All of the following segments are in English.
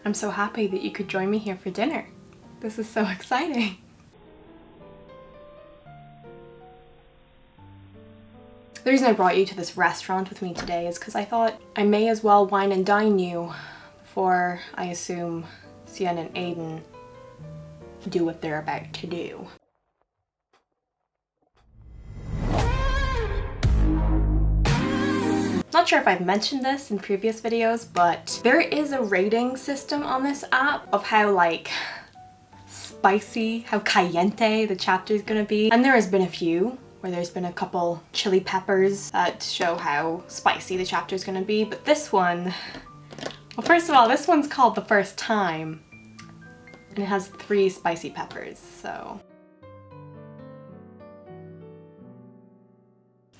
I'm so happy that you could join me here for dinner. This is so exciting. The reason I brought you to this restaurant with me today is because I thought I may as well wine and dine you before I assume Sienna and Aiden do what they're about to do. Not sure if I've mentioned this in previous videos, but there is a rating system on this app of how like spicy, how caliente the chapter is gonna be. And there has been a few where there's been a couple chili peppers to show how spicy the chapter is gonna be. But this one, well, first of all, this one's called The First Time and it has 3 spicy peppers, so.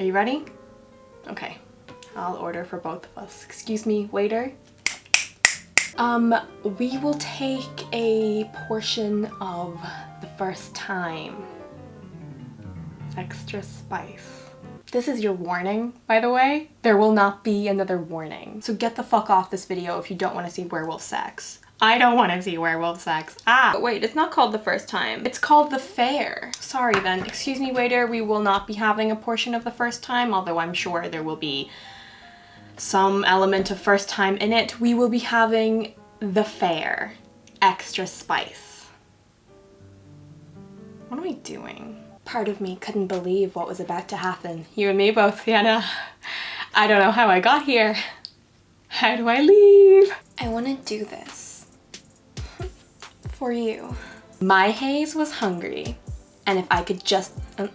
Are you ready? Okay, I'll order for both of us. Excuse me, waiter. We will take a portion of The First Time. Extra spice. This is your warning, by the way. There will not be another warning. So get the fuck off this video if you don't want to see werewolf sex. I don't want to see werewolf sex. But wait, it's not called The First Time. It's called The Fair. Sorry then. Excuse me, waiter. We will not be having a portion of The First Time, although I'm sure there will be some element of first time in it. We will be having The Fair. Extra spice. What am I doing? Part of me couldn't believe what was about to happen. You and me both, Sienna. I don't know how I got here. How do I leave? I want to do this for you. My haze was hungry, and if I could just, and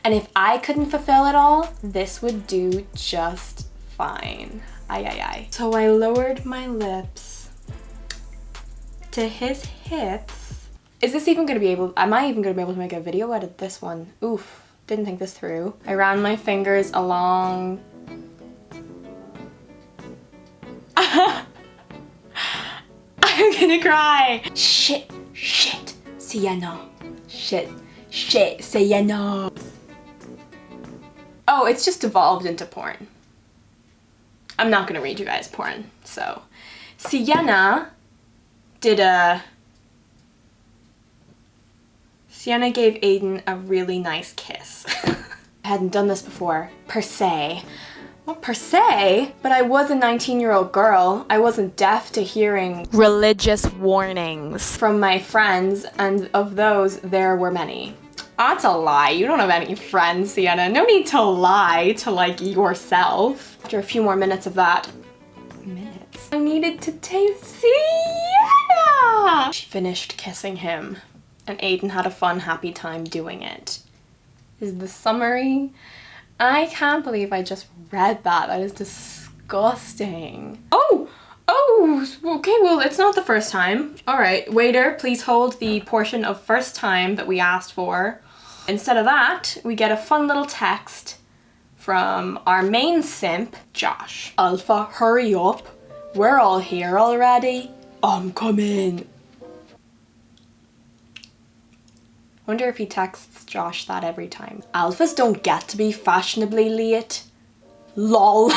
if I couldn't fulfill it all, this would do just fine. Aye, aye, aye. So I lowered my lips to his hips. Is this even gonna be able, am I even gonna be able to make a video out of this one? Oof, didn't think this through. I ran my fingers along. I'm gonna cry. Shit, Sienna. Shit, Sienna. Oh, it's just evolved into porn. I'm not gonna read you guys porn, so. Sienna gave Aiden a really nice kiss. I hadn't done this before, per se. Well, per se, but I was a 19-year-old girl. I wasn't deaf to hearing religious warnings from my friends, and of those, there were many. That's a lie. You don't have any friends, Sienna. No need to lie to, like, yourself. After a few more minutes of that, I needed to taste Sienna! She finished kissing him, and Aiden had a fun, happy time doing it. Is the summary? I can't believe I just read that. That is disgusting. Oh, okay, well, it's not the first time. All right, waiter, please hold the portion of first time that we asked for. Instead of that, we get a fun little text from our main simp, Josh. Alpha, hurry up. We're all here already. I'm coming. Wonder if he texts Josh that every time. Alphas don't get to be fashionably late. Lol.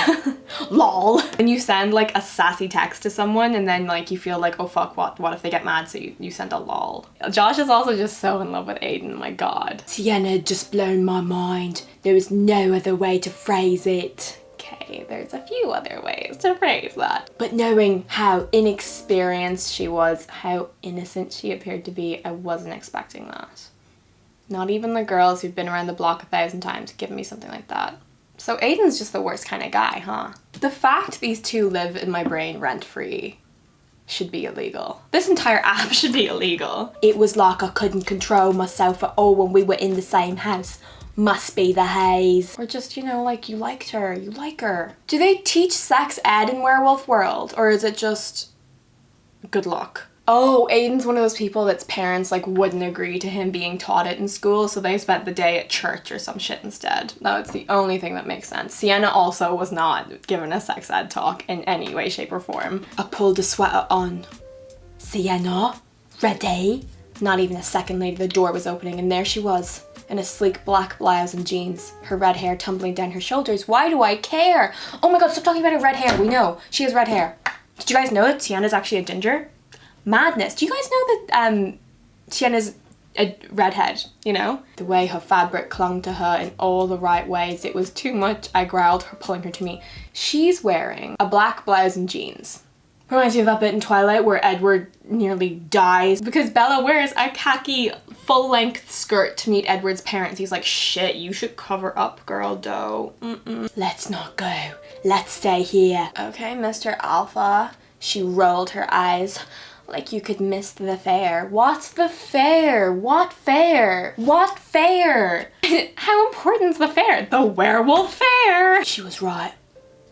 Lol. When you send like a sassy text to someone and then like you feel like, oh fuck, what if they get mad, so you send a lol. Josh is also just so in love with Aiden, my god. Sienna had just blown my mind. There was no other way to phrase it. Okay, there's a few other ways to phrase that. But knowing how inexperienced she was, how innocent she appeared to be, I wasn't expecting that. Not even the girls who've been around the block 1,000 times giving me something like that. So Aiden's just the worst kind of guy, huh? The fact these two live in my brain rent-free should be illegal. This entire app should be illegal. It was like I couldn't control myself at all when we were in the same house. Must be the haze. Or just, you know, like you liked her, you like her. Do they teach sex ed in Werewolf World? Or is it just good luck? Oh, Aiden's one of those people that's parents like wouldn't agree to him being taught it in school, so they spent the day at church or some shit instead. That's the only thing that makes sense. Sienna also was not given a sex ed talk in any way, shape or form. I pulled a sweater on. Sienna, ready? Not even a second later, the door was opening and there she was, in a sleek black blouse and jeans, her red hair tumbling down her shoulders. Why do I care? Oh my god, stop talking about her red hair. We know she has red hair. Did you guys know that Sienna's actually a ginger? Madness. Do you guys know that Sienna's a redhead, you know? The way her fabric clung to her in all the right ways, it was too much. I growled, her pulling her to me. She's wearing a black blouse and jeans. Reminds me of that bit in Twilight where Edward nearly dies because Bella wears a khaki full-length skirt to meet Edward's parents. He's like, shit, you should cover up, girl, doe. Let's not go. Let's stay here. Okay, Mr. Alpha. She rolled her eyes like you could miss the fair. What's the fair? What fair? What fair? How important's the fair? The werewolf fair. She was right.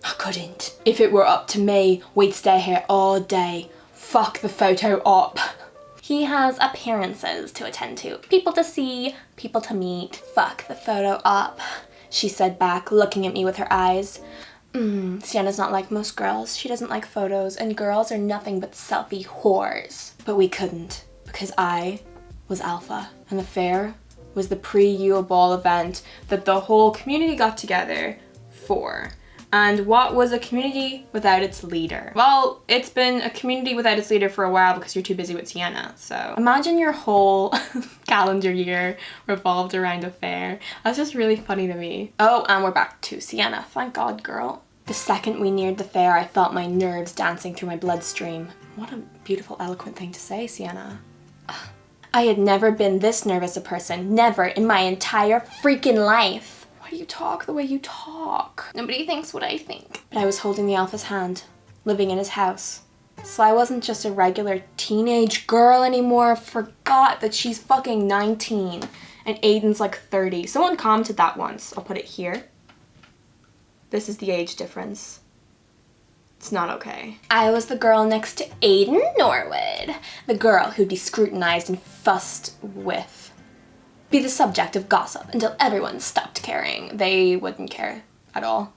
I couldn't. If it were up to me, we'd stay here all day. Fuck the photo op. He has appearances to attend to. People to see, people to meet. Fuck the photo op, she said back, looking at me with her eyes. Sienna's not like most girls. She doesn't like photos, and girls are nothing but selfie whores. But we couldn't, because I was Alpha, and the fair was the pre-Yule Ball event that the whole community got together for. And what was a community without its leader? Well, it's been a community without its leader for a while because you're too busy with Sienna. So imagine your whole calendar year revolved around a fair. That's just really funny to me. Oh, and we're back to Sienna. Thank God, girl. The second we neared the fair, I felt my nerves dancing through my bloodstream. What a beautiful, eloquent thing to say, Sienna. I had never been this nervous a person. Never in my entire freaking life. Why do you talk the way you talk? Nobody thinks what I think. But I was holding the Alpha's hand, living in his house. So I wasn't just a regular teenage girl anymore. Forgot that she's fucking 19 and Aiden's like 30. Someone commented that once. I'll put it here. This is the age difference. It's not okay. I was the girl next to Aiden Norwood. The girl who'd be scrutinized and fussed with. Be the subject of gossip until everyone stopped caring. They wouldn't care at all.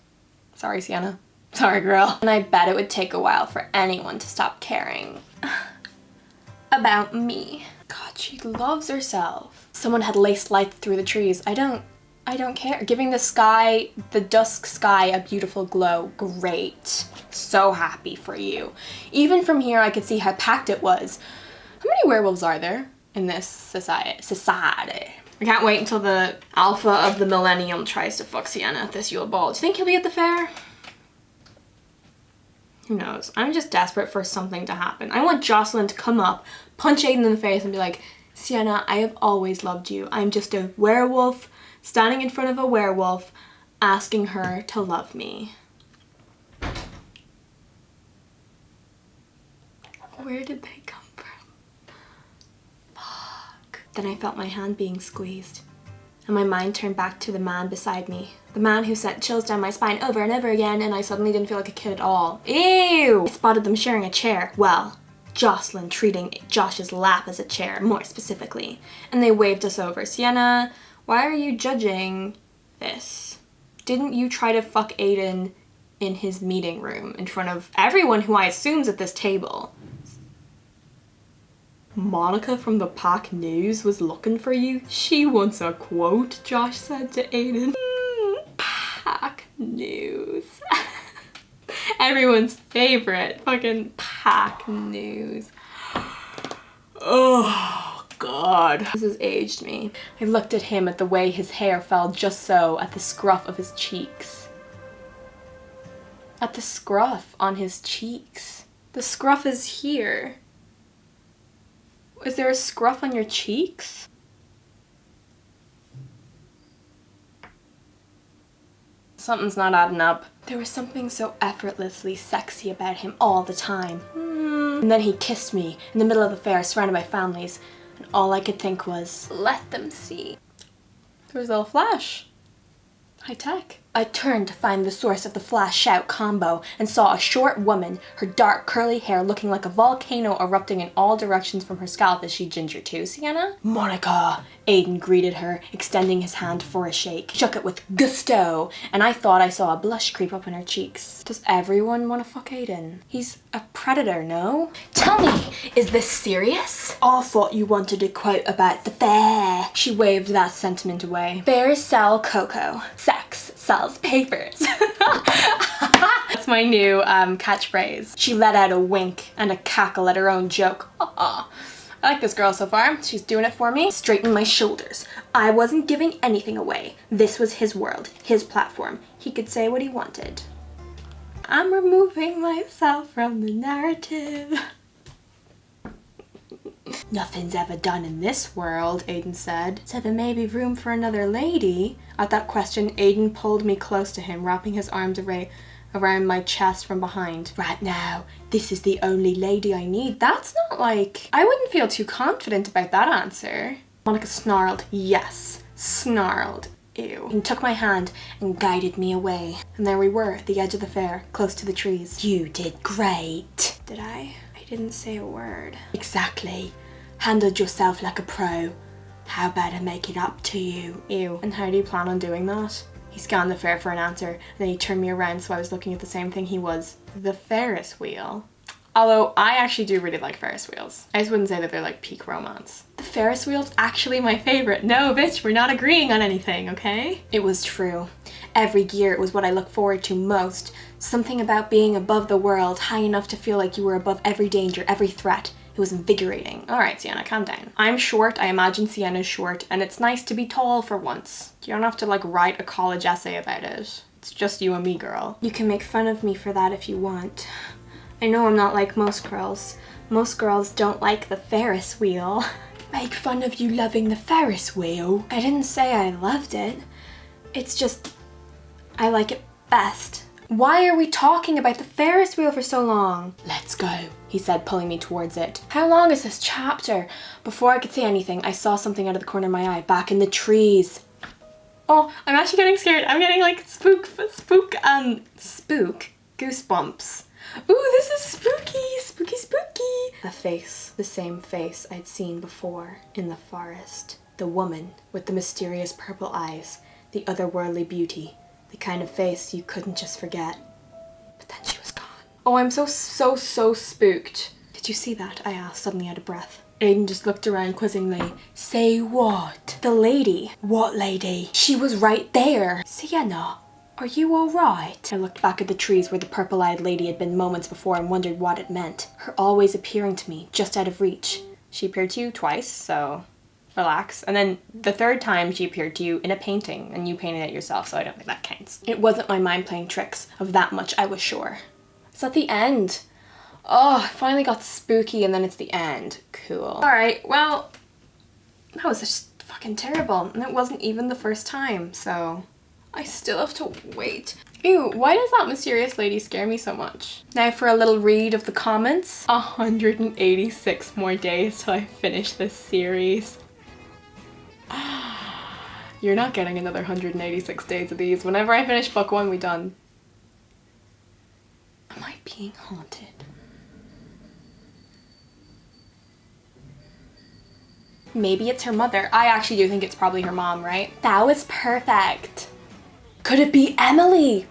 Sorry, Sienna. Sorry, girl. And I bet it would take a while for anyone to stop caring about me. God, she loves herself. Someone had laced light through the trees. I don't care. Giving the sky, the dusk sky, a beautiful glow. Great. So happy for you. Even from here, I could see how packed it was. How many werewolves are there in this society? I can't wait until the Alpha of the Millennium tries to fuck Sienna at this Yule Ball. Do you think he'll be at the fair? Who knows? I'm just desperate for something to happen. I want Jocelyn to come up, punch Aiden in the face and be like, Sienna, I have always loved you. I'm just a werewolf standing in front of a werewolf asking her to love me. Where did they come from? Then I felt my hand being squeezed, and my mind turned back to the man beside me. The man who sent chills down my spine over and over again, and I suddenly didn't feel like a kid at all. Ew! I spotted them sharing a chair. Well, Jocelyn treating Josh's lap as a chair, more specifically. And they waved us over. Sienna, why are you judging this? Didn't you try to fuck Aiden in his meeting room in front of everyone who I assume's at this table? Monica from the Pack News was looking for you. She wants a quote, Josh said to Aiden. Pack News. Everyone's favorite fucking Pack News. Oh God. This has aged me. I looked at him at the way his hair fell just so at the scruff of his cheeks. At the scruff on his cheeks. The scruff is here. Is there a scruff on your cheeks? Something's not adding up. There was something so effortlessly sexy about him all the time. And then he kissed me in the middle of the fair, surrounded by families, and all I could think was, let them see. There was a little flash. High tech. I turned to find the source of the flash shout combo and saw a short woman, her dark curly hair looking like a volcano erupting in all directions from her scalp. Is she ginger too, Sienna? Monica! Aiden greeted her, extending his hand for a shake. Shook it with gusto, and I thought I saw a blush creep up in her cheeks. Does everyone want to fuck Aiden? He's a predator, no? Tell me, is this serious? I thought you wanted a quote about the fair. She waved that sentiment away. Fairs sell cocoa. Sex sells papers. That's my new catchphrase. She let out a wink and a cackle at her own joke. I like this girl so far. She's doing it for me. Straighten my shoulders. I wasn't giving anything away. This was his world, his platform. He could say what he wanted. I'm removing myself from the narrative. Nothing's ever done in this world, Aiden said. So there may be room for another lady. At that question, Aiden pulled me close to him, wrapping his arms around my chest from behind. Right now, this is the only lady I need. That's not like... I wouldn't feel too confident about that answer. Monica snarled. Yes, snarled. Ew. He took my hand and guided me away. And there we were, at the edge of the fair, close to the trees. You did great. Did I? I didn't say a word. Exactly. Handled yourself like a pro. How about I make it up to you? Ew. And how do you plan on doing that? He scanned the fair for an answer, and then he turned me around so I was looking at the same thing he was. The Ferris wheel. Although, I actually do really like Ferris wheels. I just wouldn't say that they're like peak romance. The Ferris wheel's actually my favorite. No, bitch, we're not agreeing on anything, okay? It was true. Every year it was what I look forward to most. Something about being above the world, high enough to feel like you were above every danger, every threat. It was invigorating. Alright, Sienna, calm down. I'm short, I imagine Sienna's short, and it's nice to be tall for once. You don't have to like write a college essay about it. It's just you and me, girl. You can make fun of me for that if you want. I know I'm not like most girls. Most girls don't like the Ferris wheel. Make fun of you loving the Ferris wheel? I didn't say I loved it. It's just, I like it best. Why are we talking about the Ferris wheel for so long? Let's go, he said, pulling me towards it. How long is this chapter? Before I could say anything, I saw something out of the corner of my eye, back in the trees. Oh, I'm actually getting scared. I'm getting like spook goosebumps. Ooh, this is spooky, spooky, spooky. A face, the same face I'd seen before in the forest. The woman with the mysterious purple eyes, the otherworldly beauty. The kind of face you couldn't just forget. But then she was gone. Oh, I'm so spooked. Did you see that? I asked, suddenly out of breath. Aiden just looked around quizzingly. Say what? The lady. What lady? She was right there. Sienna, are you alright? I looked back at the trees where the purple-eyed lady had been moments before and wondered what it meant. Her always appearing to me, just out of reach. She appeared to you twice, so... relax. And then the third time she appeared to you in a painting and you painted it yourself, so I don't think that counts. It wasn't my mind playing tricks, of that much I was sure. It's at the end. Oh, it finally got spooky and then it's the end. Cool. Alright, well, that was just fucking terrible. And it wasn't even the first time, so I still have to wait. Ew, why does that mysterious lady scare me so much? Now for a little read of the comments. 186 more days till I finish this series. You're not getting another 186 days of these. Whenever I finish book 1, we're done. Am I being haunted? Maybe it's her mother. I actually do think it's probably her mom, right? That was perfect. Could it be Emily?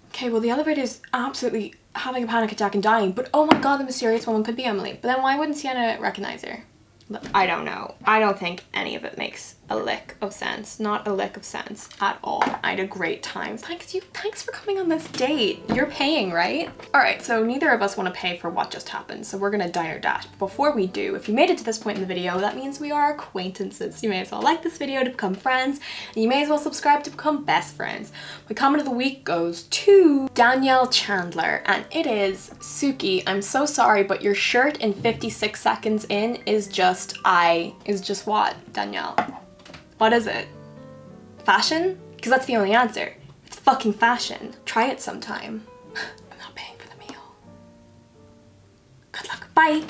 Okay, well the elevator's absolutely having a panic attack and dying, but oh my god, the mysterious woman could be Emily. But then why wouldn't Sienna recognize her? Look, I don't know. I don't think any of it makes a lick of sense. Not a lick of sense at all. I had a great time. Thanks for coming on this date. You're paying, right? All right, so neither of us want to pay for what just happened, so we're gonna dine or dash. But before we do, if you made it to this point in the video, that means we are acquaintances. You may as well like this video to become friends, and you may as well subscribe to become best friends. My comment of the week goes to Danielle Chandler, and it is, Suki, I'm so sorry, but your shirt in 56 seconds in is just what, Danielle? What is it? Fashion? Because that's the only answer. It's fucking fashion. Try it sometime. I'm not paying for the meal. Good luck. Bye.